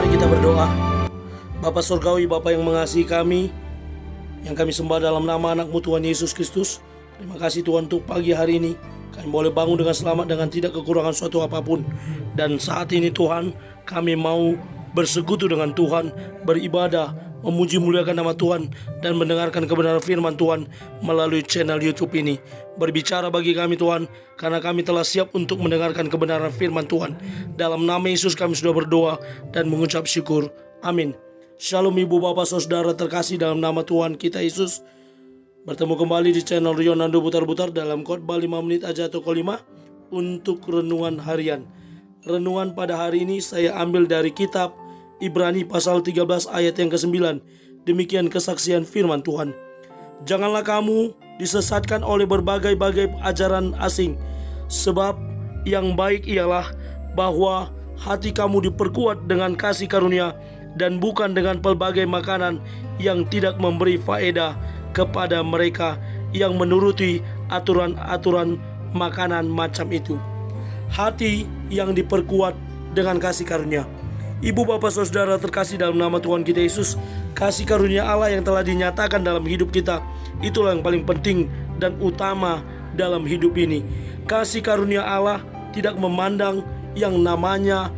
Mari kita berdoa. Bapa Surgawi, Bapa yang mengasihi kami, yang kami sembah dalam nama anak-Mu Tuhan Yesus Kristus. Terima kasih Tuhan untuk pagi hari ini. Kami boleh bangun dengan selamat dengan tidak kekurangan suatu apapun. Dan saat ini Tuhan, kami mau bersekutu dengan Tuhan, beribadah, memuji muliakan nama Tuhan, dan mendengarkan kebenaran firman Tuhan melalui channel YouTube ini. Berbicara bagi kami Tuhan, karena kami telah siap untuk mendengarkan kebenaran firman Tuhan. Dalam nama Yesus kami sudah berdoa dan mengucap syukur. Amin. Shalom ibu bapak saudara terkasih dalam nama Tuhan kita Yesus. Bertemu kembali di channel Rionando Butar-Butar dalam khotbah 5 menit aja atau kelima untuk renungan harian. Renungan pada hari ini saya ambil dari kitab Ibrani pasal 13 ayat yang ke-9. Demikian kesaksian firman Tuhan. Janganlah kamu disesatkan oleh berbagai-bagai ajaran asing, sebab yang baik ialah bahwa hati kamu diperkuat dengan kasih karunia dan bukan dengan pelbagai makanan yang tidak memberi faedah kepada mereka yang menuruti aturan-aturan makanan macam itu. Hati yang diperkuat dengan kasih karunia. Ibu bapak saudara terkasih dalam nama Tuhan kita Yesus, kasih karunia Allah yang telah dinyatakan dalam hidup kita, itulah yang paling penting dan utama dalam hidup ini. Kasih karunia Allah tidak memandang yang namanya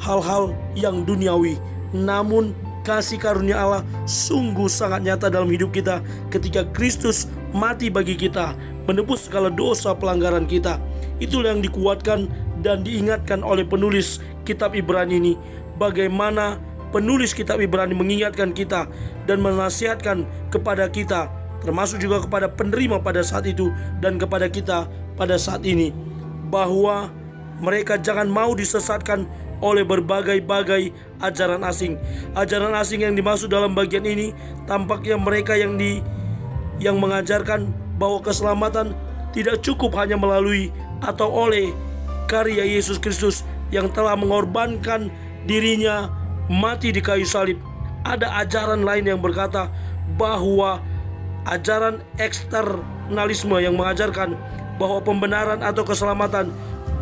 hal-hal yang duniawi, namun kasih karunia Allah sungguh sangat nyata dalam hidup kita ketika Kristus mati bagi kita, menebus segala dosa pelanggaran kita. Itulah yang dikuatkan dan diingatkan oleh penulis kitab Ibrani ini. Bagaimana penulis kitab Ibrani mengingatkan kita dan menasihatkan kepada kita, termasuk juga kepada penerima pada saat itu dan kepada kita pada saat ini, bahwa mereka jangan mau disesatkan oleh berbagai-bagai ajaran asing. Ajaran asing yang dimaksud dalam bagian ini tampaknya mereka yang mengajarkan bahwa keselamatan tidak cukup hanya melalui atau oleh karya Yesus Kristus yang telah mengorbankan dirinya mati di kayu salib. Ada ajaran lain yang berkata bahwa ajaran eksternalisme yang mengajarkan bahwa pembenaran atau keselamatan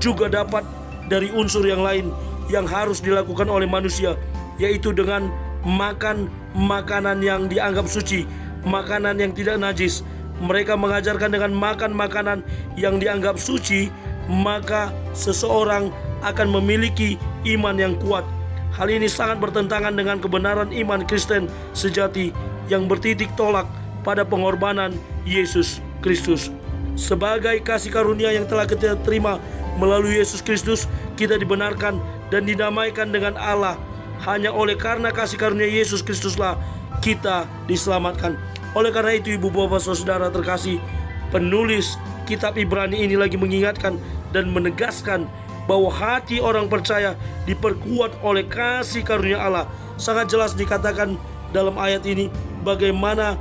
juga dapat dari unsur yang lain yang harus dilakukan oleh manusia, yaitu dengan makan makanan yang dianggap suci, makanan yang tidak najis. Mereka mengajarkan dengan makan makanan yang dianggap suci, maka seseorang akan memiliki iman yang kuat. Hal ini sangat bertentangan dengan kebenaran iman Kristen sejati yang bertitik tolak pada pengorbanan Yesus Kristus. Sebagai kasih karunia yang telah kita terima melalui Yesus Kristus, kita dibenarkan dan didamaikan dengan Allah. Hanya oleh karena kasih karunia Yesus Kristuslah kita diselamatkan. Oleh karena itu ibu bapak saudara terkasih, penulis kitab Ibrani ini lagi mengingatkan dan menegaskan bahwa hati orang percaya diperkuat oleh kasih karunia Allah. Sangat jelas dikatakan dalam ayat ini bagaimana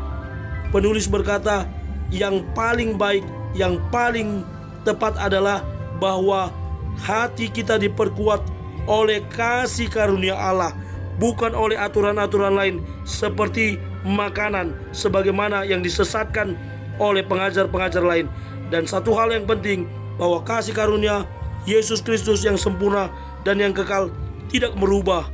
penulis berkata yang paling baik, yang paling tepat adalah bahwa hati kita diperkuat oleh kasih karunia Allah, bukan oleh aturan-aturan lain seperti makanan sebagaimana yang disesatkan oleh pengajar-pengajar lain. Dan satu hal yang penting, bahwa kasih karunia Yesus Kristus yang sempurna dan yang kekal tidak merubah,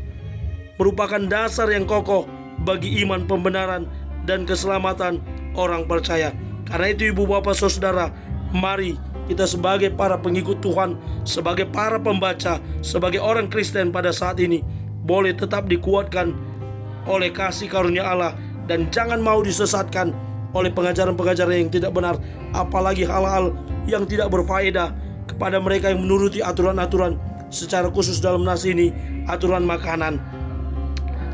merupakan dasar yang kokoh bagi iman pembenaran dan keselamatan orang percaya. Karena itu ibu bapak saudara, mari kita sebagai para pengikut Tuhan, sebagai para pembaca, sebagai orang Kristen pada saat ini boleh tetap dikuatkan oleh kasih karunia Allah dan jangan mau disesatkan oleh pengajaran-pengajaran yang tidak benar, apalagi hal-hal yang tidak berfaedah kepada mereka yang menuruti aturan-aturan, secara khusus dalam nas ini aturan makanan.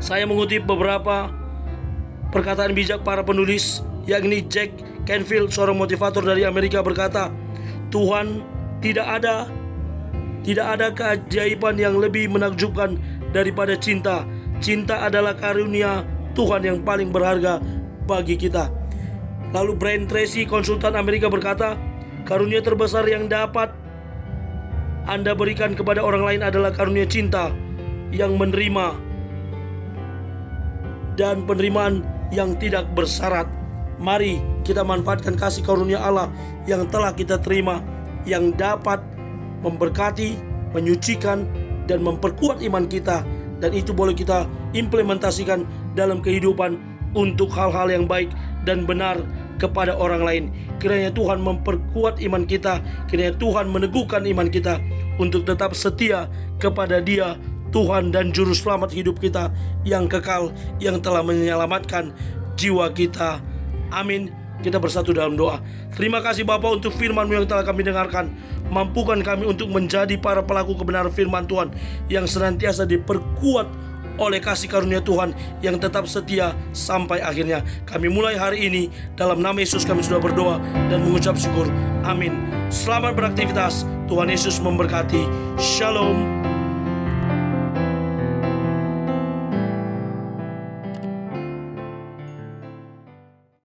Saya mengutip beberapa perkataan bijak para penulis, yakni Jack Canfield, seorang motivator dari Amerika, berkata, Tuhan, tidak ada keajaiban yang lebih menakjubkan daripada cinta. Cinta adalah karunia Tuhan yang paling berharga bagi kita. Lalu Brian Tracy, konsultan Amerika, berkata, karunia terbesar yang dapat Anda berikan kepada orang lain adalah karunia cinta yang menerima dan penerimaan yang tidak bersyarat. Mari kita manfaatkan kasih karunia Allah yang telah kita terima, yang dapat memberkati, menyucikan, dan memperkuat iman kita, dan itu boleh kita implementasikan dalam kehidupan untuk hal-hal yang baik dan benar kepada orang lain. Kiranya Tuhan memperkuat iman kita, kiranya Tuhan meneguhkan iman kita untuk tetap setia kepada Dia, Tuhan dan Juru Selamat hidup kita yang kekal, yang telah menyelamatkan jiwa kita. Amin. Kita bersatu dalam doa. Terima kasih Bapa untuk firman-Mu yang telah kami dengarkan. Mampukan kami untuk menjadi para pelaku kebenaran firman Tuhan yang senantiasa diperkuat oleh kasih karunia Tuhan yang tetap setia sampai akhirnya. Kami mulai hari ini, dalam nama Yesus kami sudah berdoa dan mengucap syukur. Amin. Selamat beraktivitas. Tuhan Yesus memberkati. Shalom.